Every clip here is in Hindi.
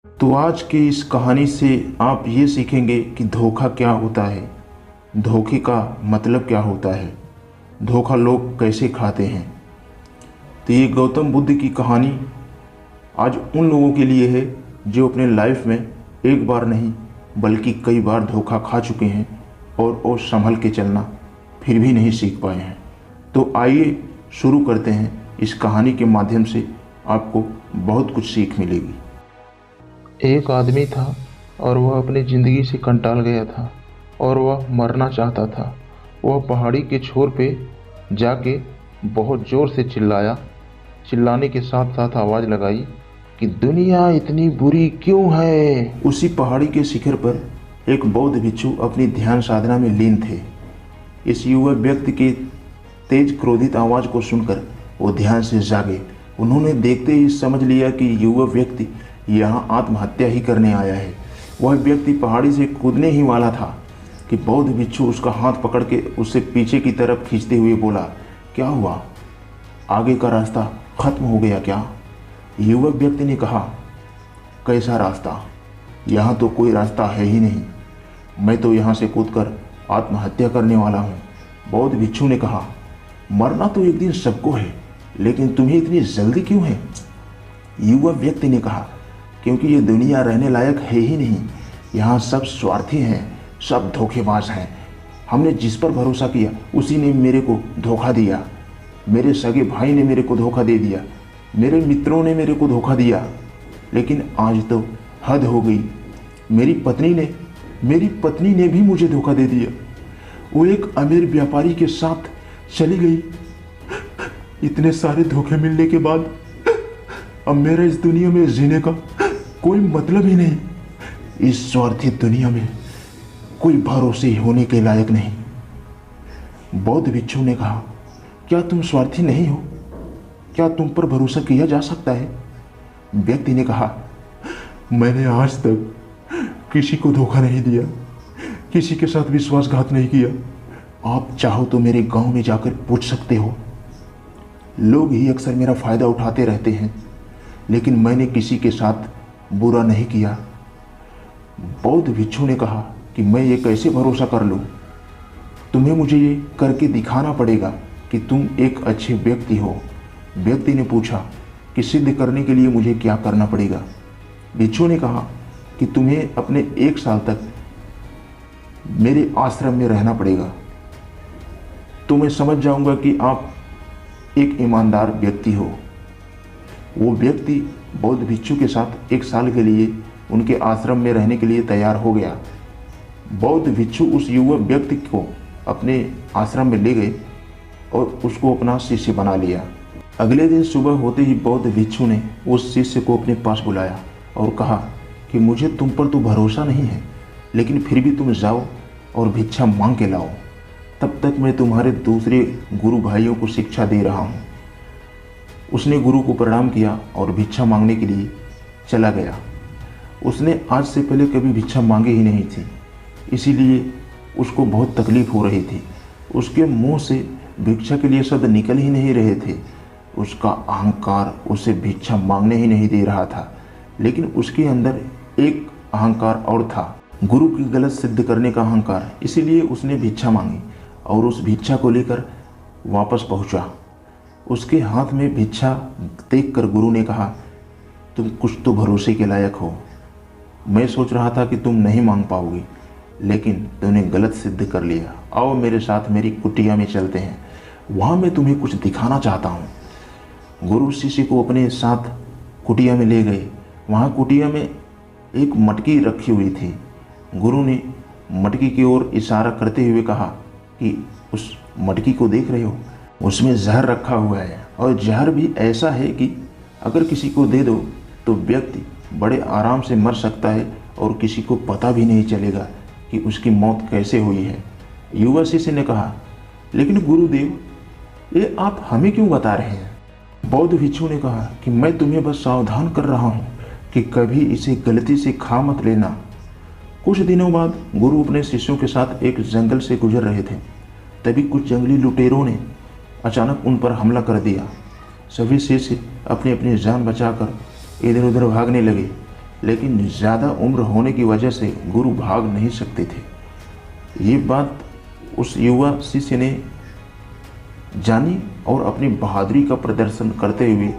तो आज की इस कहानी से आप ये सीखेंगे कि धोखा क्या होता है, धोखे का मतलब क्या होता है, धोखा लोग कैसे खाते हैं। तो ये गौतम बुद्ध की कहानी आज उन लोगों के लिए है जो अपने लाइफ में एक बार नहीं बल्कि कई बार धोखा खा चुके हैं और संभल के चलना फिर भी नहीं सीख पाए हैं। तो आइए शुरू करते हैं। इस कहानी के माध्यम से आपको बहुत कुछ सीख मिलेगी। एक आदमी था और वह अपनी ज़िंदगी से कंटाल गया था और वह मरना चाहता था। वह पहाड़ी के छोर पे जाके बहुत ज़ोर से चिल्लाया। चिल्लाने के साथ साथ आवाज़ लगाई कि दुनिया इतनी बुरी क्यों है। उसी पहाड़ी के शिखर पर एक बौद्ध भिक्षु अपनी ध्यान साधना में लीन थे। इस युवा व्यक्ति के तेज क्रोधित आवाज़ को सुनकर वो ध्यान से जागे। उन्होंने देखते ही समझ लिया कि युवा व्यक्ति यहाँ आत्महत्या ही करने आया है। वह व्यक्ति पहाड़ी से कूदने ही वाला था कि बौद्ध भिक्षु उसका हाथ पकड़ के उसे पीछे की तरफ खींचते हुए बोला, क्या हुआ, आगे का रास्ता खत्म हो गया क्या? युवक व्यक्ति ने कहा, कैसा रास्ता, यहाँ तो कोई रास्ता है ही नहीं, मैं तो यहाँ से कूदकर आत्महत्या करने वाला हूँ। बौद्ध भिक्षु ने कहा, मरना तो एक दिन सबको है, लेकिन तुम्हें इतनी जल्दी क्यों है? युवा व्यक्ति ने कहा, क्योंकि ये दुनिया रहने लायक है ही नहीं। यहाँ सब स्वार्थी हैं, सब धोखेबाज हैं। हमने जिस पर भरोसा किया उसी ने मेरे को धोखा दिया। मेरे सगे भाई ने मेरे को धोखा दे दिया, मेरे मित्रों ने मेरे को धोखा दिया, लेकिन आज तो हद हो गई। मेरी पत्नी ने भी मुझे धोखा दे दिया। वो एक अमीर व्यापारी के साथ चली गई। इतने सारे धोखे मिलने के बाद अब मेरा इस दुनिया में जीने का कोई मतलब ही नहीं। इस स्वार्थी दुनिया में कोई भरोसे होने के लायक नहीं। बौद्ध भिक्षु ने कहा, क्या तुम स्वार्थी नहीं हो? क्या तुम पर भरोसा किया जा सकता है? व्यक्ति ने कहा, मैंने आज तक किसी को धोखा नहीं दिया, किसी के साथ विश्वासघात नहीं किया। आप चाहो तो मेरे गांव में जाकर पूछ सकते हो। लोग ही अक्सर मेरा फायदा उठाते रहते हैं, लेकिन मैंने किसी के साथ बुरा नहीं किया। बौद्ध भिक्षु ने कहा कि मैं ये कैसे भरोसा कर लूँ? तुम्हें मुझे ये करके दिखाना पड़ेगा कि तुम एक अच्छे व्यक्ति हो। व्यक्ति ने पूछा कि सिद्ध करने के लिए मुझे क्या करना पड़ेगा? भिक्षु ने कहा कि तुम्हें अपने 1 साल तक मेरे आश्रम में रहना पड़ेगा, तो मैं समझ जाऊंगा कि आप एक ईमानदार व्यक्ति हो। वो व्यक्ति बौद्ध भिक्षु के साथ 1 साल के लिए उनके आश्रम में रहने के लिए तैयार हो गया। बौद्ध भिक्षु उस युवा व्यक्ति को अपने आश्रम में ले गए और उसको अपना शिष्य बना लिया। अगले दिन सुबह होते ही बौद्ध भिक्षु ने उस शिष्य को अपने पास बुलाया और कहा कि मुझे तुम पर तो भरोसा नहीं है, लेकिन फिर भी तुम जाओ और भिक्षा मांग के लाओ, तब तक मैं तुम्हारे दूसरे गुरु भाइयों को शिक्षा दे रहा हूँ। उसने गुरु को प्रणाम किया और भिक्षा मांगने के लिए चला गया। उसने आज से पहले कभी भिक्षा मांगी ही नहीं थी, इसीलिए उसको बहुत तकलीफ हो रही थी। उसके मुंह से भिक्षा के लिए शब्द निकल ही नहीं रहे थे। उसका अहंकार उसे भिक्षा मांगने ही नहीं दे रहा था, लेकिन उसके अंदर एक अहंकार और था, गुरु की गलत सिद्ध करने का अहंकार। इसीलिए उसने भिक्षा मांगी और उस भिक्षा को लेकर वापस पहुंचा। उसके हाथ में भिक्षा देखकर गुरु ने कहा, तुम कुछ तो भरोसे के लायक हो। मैं सोच रहा था कि तुम नहीं मांग पाओगी, लेकिन तुमने गलत सिद्ध कर लिया। आओ मेरे साथ मेरी कुटिया में चलते हैं, वहाँ मैं तुम्हें कुछ दिखाना चाहता हूँ। गुरु शिष्य को अपने साथ कुटिया में ले गए। वहाँ कुटिया में एक मटकी रखी हुई थी। गुरु ने मटकी की ओर इशारा करते हुए कहा कि उस मटकी को देख रहे हो, उसमें जहर रखा हुआ है, और जहर भी ऐसा है कि अगर किसी को दे दो तो व्यक्ति बड़े आराम से मर सकता है और किसी को पता भी नहीं चलेगा कि उसकी मौत कैसे हुई है। युवा शिष्य ने कहा, लेकिन गुरुदेव, ये आप हमें क्यों बता रहे हैं? बौद्ध भिक्षु ने कहा कि मैं तुम्हें बस सावधान कर रहा हूँ कि कभी इसे गलती से खा मत लेना। कुछ दिनों बाद गुरु अपने शिष्यों के साथ एक जंगल से गुजर रहे थे। तभी कुछ जंगली लुटेरों ने अचानक उन पर हमला कर दिया। सभी शिष्य अपनी अपनी जान बचाकर इधर उधर भागने लगे। लेकिन ज़्यादा उम्र होने की वजह से गुरु भाग नहीं सकते थे। ये बात उस युवा शिष्य ने जानी और अपनी बहादुरी का प्रदर्शन करते हुए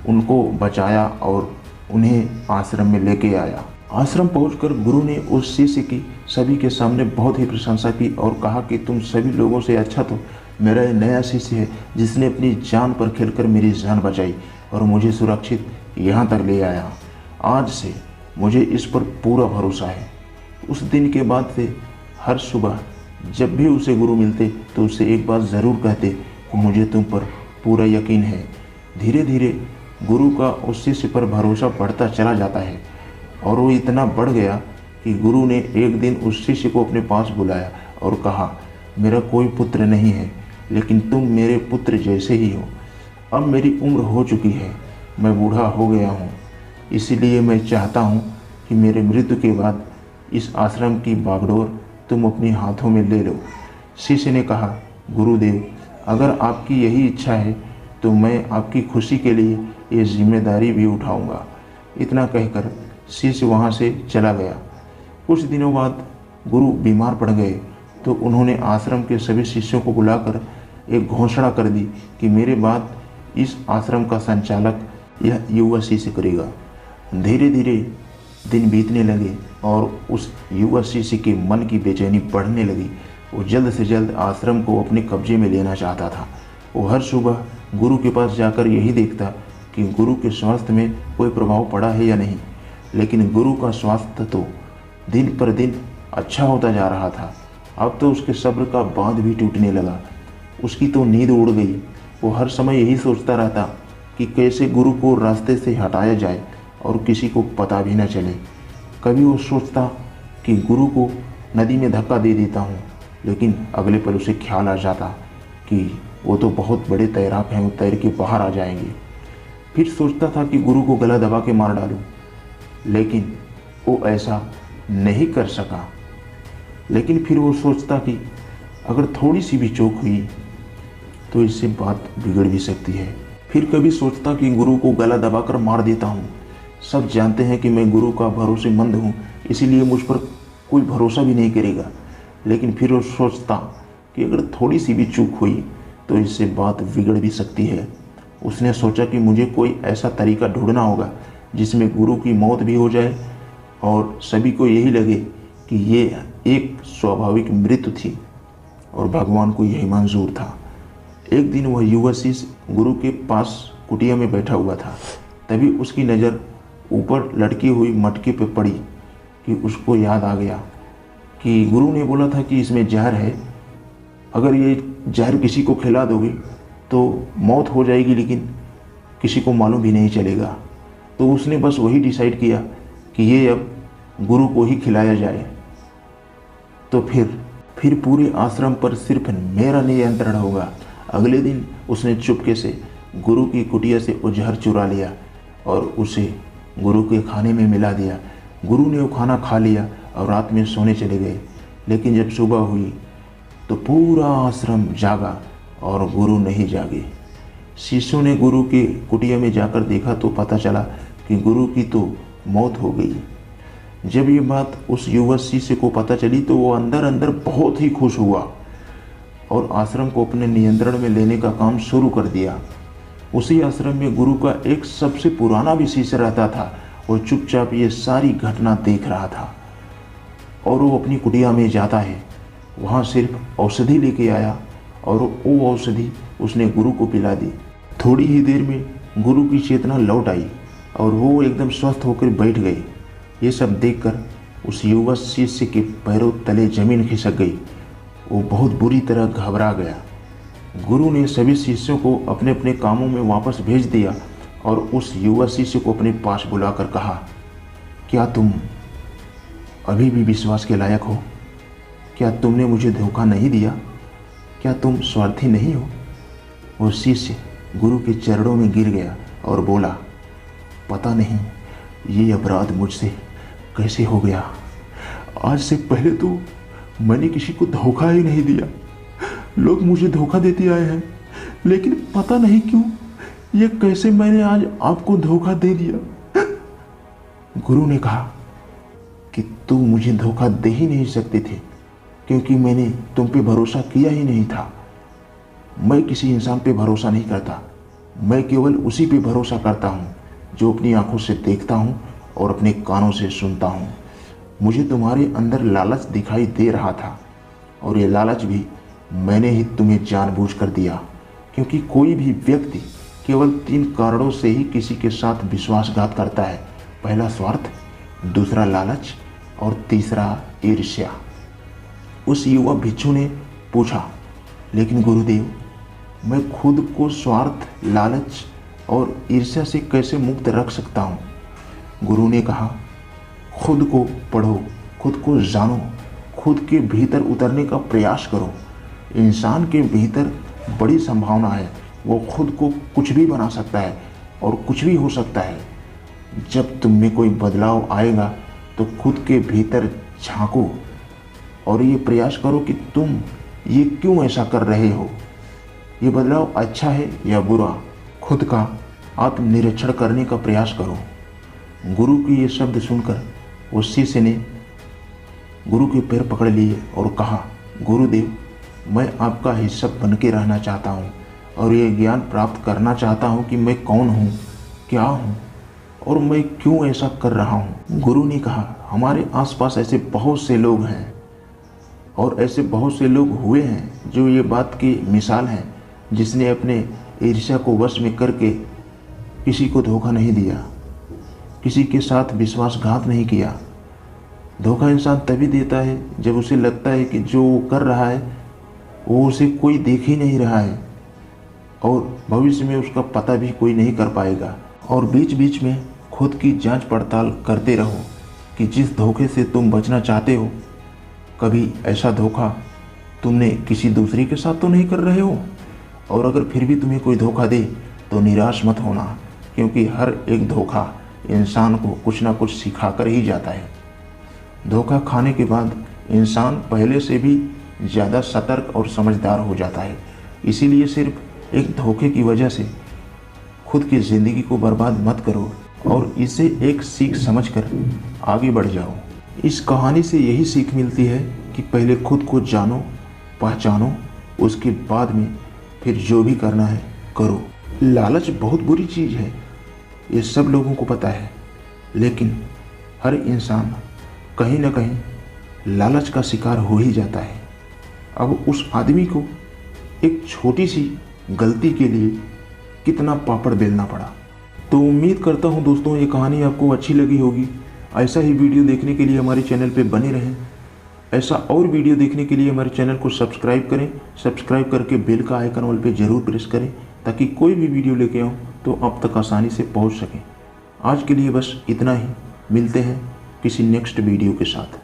उनको बचाया और उन्हें आश्रम में लेके आया। आश्रम पहुंचकर गुरु ने उस शिष्य की सभी के सामने बहुत ही प्रशंसा की और कहा कि तुम सभी लोगों से अच्छा तो मेरा ये नया शिष्य है जिसने अपनी जान पर खेलकर मेरी जान बचाई और मुझे सुरक्षित यहाँ तक ले आया। आज से मुझे इस पर पूरा भरोसा है। उस दिन के बाद से हर सुबह जब भी उसे गुरु मिलते तो उसे एक बात ज़रूर कहते कि मुझे तुम पर पूरा यकीन है। धीरे धीरे गुरु का उस शिष्य पर भरोसा बढ़ता चला जाता है और वो इतना बढ़ गया कि गुरु ने एक दिन उस शिष्य को अपने पास बुलाया और कहा, मेरा कोई पुत्र नहीं है लेकिन तुम मेरे पुत्र जैसे ही हो। अब मेरी उम्र हो चुकी है, मैं बूढ़ा हो गया हूँ, इसीलिए मैं चाहता हूँ कि मेरे मृत्यु के बाद इस आश्रम की बागडोर तुम अपने हाथों में ले लो। शिष्य ने कहा, गुरुदेव अगर आपकी यही इच्छा है तो मैं आपकी खुशी के लिए ये जिम्मेदारी भी उठाऊंगा। इतना कहकर शिष्य वहाँ से चला गया। कुछ दिनों बाद गुरु बीमार पड़ गए तो उन्होंने आश्रम के सभी शिष्यों को बुलाकर एक घोषणा कर दी कि मेरे बाद इस आश्रम का संचालक यह युवा शिष्य करेगा। धीरे धीरे दिन बीतने लगे और उस युवा शिष्य के मन की बेचैनी बढ़ने लगी। वो जल्द से जल्द आश्रम को अपने कब्जे में लेना चाहता था। वो हर सुबह गुरु के पास जाकर यही देखता कि गुरु के स्वास्थ्य में कोई प्रभाव पड़ा है या नहीं, लेकिन गुरु का स्वास्थ्य तो दिन पर दिन अच्छा होता जा रहा था। अब तो उसके सब्र का बांध भी टूटने लगा। उसकी तो नींद उड़ गई। वो हर समय यही सोचता रहता कि कैसे गुरु को रास्ते से हटाया जाए और किसी को पता भी न चले। कभी वो सोचता कि गुरु को नदी में धक्का दे देता हूँ, लेकिन अगले पल उसे ख्याल आ जाता कि वो तो बहुत बड़े तैराक हैं, वो तैर के बाहर आ जाएंगे। फिर सोचता था कि गुरु को गला दबा के मार डालूं, लेकिन वो ऐसा नहीं कर सका। लेकिन फिर वो सोचता कि अगर थोड़ी सी भी चूक हुई तो इससे बात बिगड़ भी सकती है। फिर कभी सोचता कि गुरु को गला दबाकर मार देता हूँ। सब जानते हैं कि मैं गुरु का भरोसेमंद हूँ, इसीलिए मुझ पर कोई भरोसा भी नहीं करेगा। लेकिन फिर वो सोचता कि अगर थोड़ी सी भी चूक हुई तो इससे बात बिगड़ भी सकती है। उसने सोचा कि मुझे कोई ऐसा तरीका ढूंढना होगा जिसमें गुरु की मौत भी हो जाए और सभी को यही लगे कि ये एक स्वाभाविक मृत्यु थी और भगवान को यही मंजूर था। एक दिन वह युवा शिष्य गुरु के पास कुटिया में बैठा हुआ था। तभी उसकी नज़र ऊपर लटकी हुई मटके पर पड़ी कि उसको याद आ गया कि गुरु ने बोला था कि इसमें जहर है, अगर ये जहर किसी को खिला दोगे तो मौत हो जाएगी, लेकिन किसी को मालूम भी नहीं चलेगा। तो उसने बस वही डिसाइड किया कि ये अब गुरु को ही खिलाया जाए। तो फिर पूरे आश्रम पर सिर्फ मेरा नियंत्रण होगा। अगले दिन उसने चुपके से गुरु की कुटिया से वो जहर चुरा लिया और उसे गुरु के खाने में मिला दिया। गुरु ने वो खाना खा लिया और रात में सोने चले गए। लेकिन जब सुबह हुई तो पूरा आश्रम जागा और गुरु नहीं जागे। शिष्यों ने गुरु के कुटिया में जाकर देखा तो पता चला कि गुरु की तो मौत हो गई। जब ये बात उस युवा शिष्य को पता चली तो वो अंदर अंदर बहुत ही खुश हुआ और आश्रम को अपने नियंत्रण में लेने का काम शुरू कर दिया। उसी आश्रम में गुरु का एक सबसे पुराना भी शिष्य रहता था। वो चुपचाप ये सारी घटना देख रहा था और वो अपनी कुटिया में जाता है। वहाँ सिर्फ औषधि लेके आया और वो औषधि उसने गुरु को पिला दी। थोड़ी ही देर में गुरु की चेतना लौट आई और वो एकदम स्वस्थ होकर बैठ गए। ये सब देखकर उस युवा शिष्य के पैरों तले जमीन खिसक गई। वो बहुत बुरी तरह घबरा गया। गुरु ने सभी शिष्यों को अपने अपने कामों में वापस भेज दिया और उस युवा शिष्य को अपने पास बुलाकर कहा, क्या तुम अभी भी विश्वास के लायक हो? क्या तुमने मुझे धोखा नहीं दिया? क्या तुम स्वार्थी नहीं हो? वो शिष्य गुरु के चरणों में गिर गया और बोला, पता नहीं ये अपराध मुझसे कैसे हो गया। आज से पहले तो मैंने किसी को धोखा ही नहीं दिया। लोग मुझे धोखा देते आए हैं, लेकिन पता नहीं क्यों ये कैसे मैंने आज आपको धोखा दे दिया। गुरु ने कहा कि तुम मुझे धोखा दे ही नहीं सकते थे, क्योंकि मैंने तुम पे भरोसा किया ही नहीं था। मैं किसी इंसान पे भरोसा नहीं करता, मैं केवल उसी पे भरोसा करता हूँ जो अपनी आंखों से देखता हूँ और अपने कानों से सुनता हूँ। मुझे तुम्हारे अंदर लालच दिखाई दे रहा था, और ये लालच भी मैंने ही तुम्हें जानबूझकर दिया, क्योंकि कोई भी व्यक्ति केवल 3 कारणों से ही किसी के साथ विश्वासघात करता है। पहला स्वार्थ, दूसरा लालच और तीसरा ईर्ष्या। उस युवा भिक्षु ने पूछा, लेकिन गुरुदेव, मैं खुद को स्वार्थ, लालच और ईर्ष्या से कैसे मुक्त रख सकता हूँ? गुरु ने कहा, खुद को पढ़ो, खुद को जानो, खुद के भीतर उतरने का प्रयास करो। इंसान के भीतर बड़ी संभावना है, वो खुद को कुछ भी बना सकता है और कुछ भी हो सकता है। जब तुम में कोई बदलाव आएगा तो खुद के भीतर झांको और ये प्रयास करो कि तुम ये क्यों ऐसा कर रहे हो, ये बदलाव अच्छा है या बुरा। खुद का आत्मनिरीक्षण करने का प्रयास करो। गुरु के ये शब्द सुनकर उस शिष्य ने गुरु के पैर पकड़ लिए और कहा, गुरुदेव, मैं आपका हिस्सा बन के रहना चाहता हूँ और ये ज्ञान प्राप्त करना चाहता हूँ कि मैं कौन हूँ, क्या हूँ और मैं क्यों ऐसा कर रहा हूँ। गुरु ने कहा, हमारे आसपास ऐसे बहुत से लोग हैं और ऐसे बहुत से लोग हुए हैं जो ये बात की मिसाल हैं, जिसने अपने ईर्ष्या को वश में करके किसी को धोखा नहीं दिया, किसी के साथ विश्वासघात नहीं किया। धोखा इंसान तभी देता है जब उसे लगता है कि जो वो कर रहा है वो उसे कोई देख ही नहीं रहा है और भविष्य में उसका पता भी कोई नहीं कर पाएगा। और बीच बीच में खुद की जांच पड़ताल करते रहो कि जिस धोखे से तुम बचना चाहते हो, कभी ऐसा धोखा तुमने किसी दूसरे के साथ तो नहीं कर रहे हो। और अगर फिर भी तुम्हें कोई धोखा दे तो निराश मत होना, क्योंकि हर एक धोखा इंसान को कुछ ना कुछ सिखा कर ही जाता है। धोखा खाने के बाद इंसान पहले से भी ज़्यादा सतर्क और समझदार हो जाता है। इसीलिए सिर्फ एक धोखे की वजह से खुद की ज़िंदगी को बर्बाद मत करो और इसे एक सीख समझकर आगे बढ़ जाओ। इस कहानी से यही सीख मिलती है कि पहले खुद को जानो, पहचानो, उसके बाद में फिर जो भी करना है करो। लालच बहुत बुरी चीज़ है, ये सब लोगों को पता है, लेकिन हर इंसान कहीं ना कहीं लालच का शिकार हो ही जाता है। अब उस आदमी को एक छोटी सी गलती के लिए कितना पापड़ बेलना पड़ा। तो उम्मीद करता हूँ दोस्तों ये कहानी आपको अच्छी लगी होगी। ऐसा ही वीडियो देखने के लिए हमारे चैनल पे बने रहें। ऐसा और वीडियो देखने के लिए हमारे चैनल को सब्सक्राइब करें। सब्सक्राइब करके बेल का आइकन ऑल पे ज़रूर प्रेस करें, ताकि कोई भी वीडियो लेके आऊँ तो आप तक आसानी से पहुँच सकें। आज के लिए बस इतना ही, मिलते हैं किसी नेक्स्ट वीडियो के साथ।